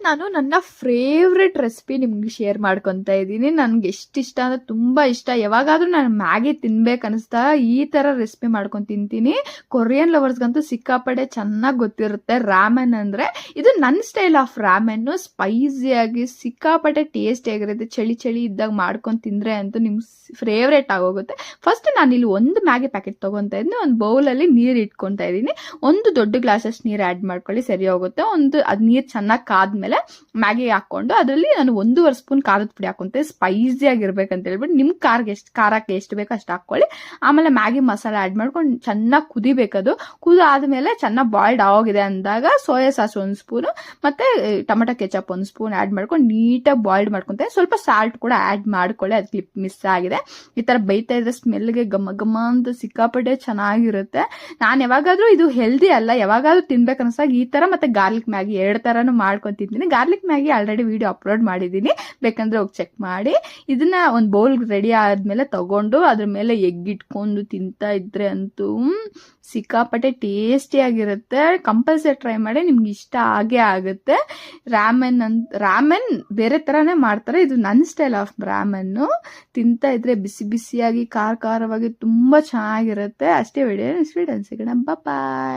ನಾನು ನನ್ನ favourite recipe ನಿಮ್ಗೆ ಶೇರ್ ಮಾಡ್ಕೊತಾ ಇದ್ದೀನಿ. ನನ್ಗೆ ಎಷ್ಟು ಇಷ್ಟ ಅಂದ್ರೆ ತುಂಬಾ ಇಷ್ಟ. ಯಾವಾಗಾದ್ರೂ ನಾನು ಮ್ಯಾಗಿ ತಿನ್ಬೇಕು ಅನಿಸ್ತಾ ಈ ತರ ರೆಸಿಪಿ ಮಾಡ್ಕೊಂಡು ತಿಂತೀನಿ. ಕೊರಿಯನ್ ಲವರ್ಸ್ಗಂತೂ ಸಿಕ್ಕಾಪಡೆ ಚೆನ್ನಾಗಿ ಗೊತ್ತಿರುತ್ತೆ ರಾಮೆನ್ ಅಂದ್ರೆ. ಇದು ನನ್ನ ಸ್ಟೈಲ್ ಆಫ್ ರಾಮೆನ್. ಸ್ಪೈಸಿಯಾಗಿ ಸಿಕ್ಕಾಪಟ್ಟೆ ಟೇಸ್ಟಿ ಆಗಿರುತ್ತೆ. ಚಳಿ ಚಳಿ ಇದ್ದಾಗ ಮಾಡ್ಕೊಂಡು ತಿಂದ್ರೆ ಅಂತೂ ನಿಮ್ಗೆ ಫೇವ್ರೇಟ್ ಆಗೋಗುತ್ತೆ. ಫಸ್ಟ್ ನಾನು ಇಲ್ಲಿ ಒಂದು ಮ್ಯಾಗಿ ಪ್ಯಾಕೆಟ್ ತಗೊಂತಾ ಇದ್ದೀನಿ. ಒಂದು ಬೌಲಲ್ಲಿ ನೀರು ಇಟ್ಕೊತಾ ಇದ್ದೀನಿ. ಒಂದು ದೊಡ್ಡ ಗ್ಲಾಸಸ್ ನೀರು ಆ್ಯಡ್ ಮಾಡ್ಕೊಳ್ಳಿ, ಸರಿ ಹೋಗುತ್ತೆ. ಅದು ನೀರು ಚೆನ್ನಾಗಿ ಕಾದ್ಮೇಲೆ ಮ್ಯಾಗಿ ಹಾಕೊಂಡು ಅದರಲ್ಲಿ ನಾನು 1.5 ಸ್ಪೂನ್ ಖಾರದ ಪುಡಿ ಹಾಕೊಂತೆ. ಸ್ಪೈಸಿ ಆಗಿರ್ಬೇಕಂತ ಹೇಳ್ಬಿಟ್ಟು ನಿಮ್ ಖಾರಕ್ಕೆ ಎಷ್ಟು ಬೇಕೋ ಅಷ್ಟು ಹಾಕೊಳ್ಳಿ. ಆಮೇಲೆ ಮ್ಯಾಗಿ ಮಸಾಲೆ ಆ್ಯಡ್ ಮಾಡ್ಕೊಂಡು ಚೆನ್ನಾಗಿ ಕುದಿಬೇಕದು. ಕುದಾದ್ಮೇಲೆ ಚೆನ್ನಾಗಿ ಬಾಯ್ಲ್ಡ್ ಆಗಿದೆ ಅಂದಾಗ ಸೋಯಾ ಸಾಸ್ 1 ಸ್ಪೂನು ಮತ್ತೆ ಟೊಮೆಟೊ ಕೆಚಪ್ 1 ಸ್ಪೂನ್ ಆ್ಯಡ್ ಮಾಡ್ಕೊಂಡು ನೀಟಾಗಿ ಬಾಯ್ಲ್ಡ್ ಮಾಡ್ಕೊಂತೆ. ಸ್ವಲ್ಪ ಸಾಲ್ಟ್ ಕೂಡ ಆ್ಯಡ್ ಮಾಡ್ಕೊಳ್ಳಿ, ಅದು ಕ್ಲಿಪ್ ಮಿಸ್ ಆಗಿದೆ. ಈ ತರ ಬೈತಾ ಇದ್ರೆ ಸ್ಮೆಲ್ಗೆ ಘಮ ಘಮ ಅಂತ ಸಿಕ್ಕಾಪಟ್ಟೆ ಚೆನ್ನಾಗಿರುತ್ತೆ. ನಾನು ಯಾವಾಗಾದ್ರೂ ಇದು ಹೆಲ್ದಿ ಅಲ್ಲ, ಯಾವಾಗಾದ್ರೂ ತಿನ್ಬೇಕು ಅನ್ಸಾಗ ಈ ತರ ಮತ್ತೆ ಗಾರ್ಲಿಕ್ ಮ್ಯಾಗಿ 2 ತರನು ಮಾಡ್ಕೊಂಡು ತಿಂತೀನಿ. Garlic Maggi already video upload ಮಾಡಿದ್ದೀನಿ, ಬೇಕಂದ್ರೆ ಹೋಗಿ ಚೆಕ್ ಮಾಡಿ. ಇದನ್ನ ಒಂದು ಬೌಲ್ ರೆಡಿ ಆದ್ಮೇಲೆ ತಗೊಂಡು ಅದ್ರ ಮೇಲೆ ಎಗ್ ಇಟ್ಕೊಂಡು ತಿಂತಾ ಇದ್ರೆ ಅಂತೂ ಸಿಕ್ಕಾಪಟ್ಟೆ ಟೇಸ್ಟಿ ಆಗಿರುತ್ತೆ. ಕಂಪಲ್ಸರಿ ಟ್ರೈ ಮಾಡಿ, ನಿಮ್ಗೆ ಇಷ್ಟ ಆಗೇ ಆಗುತ್ತೆ. ರಾಮೆನ್ ಬೇರೆ ತರಾನೇ ಮಾಡ್ತಾರೆ, ಇದು ನನ್ನ ಸ್ಟೈಲ್ ಆಫ್ ರಾಮೆನ್. ತಿಂತಾ ಇದ್ರೆ ಬಿಸಿ ಬಿಸಿಯಾಗಿ ಖಾರವಾಗಿ ತುಂಬಾ ಚೆನ್ನಾಗಿರುತ್ತೆ. ಅಷ್ಟೇ ವಿಡಿಯೋ ಸಿಗೋಣ, ಬಾಯ್.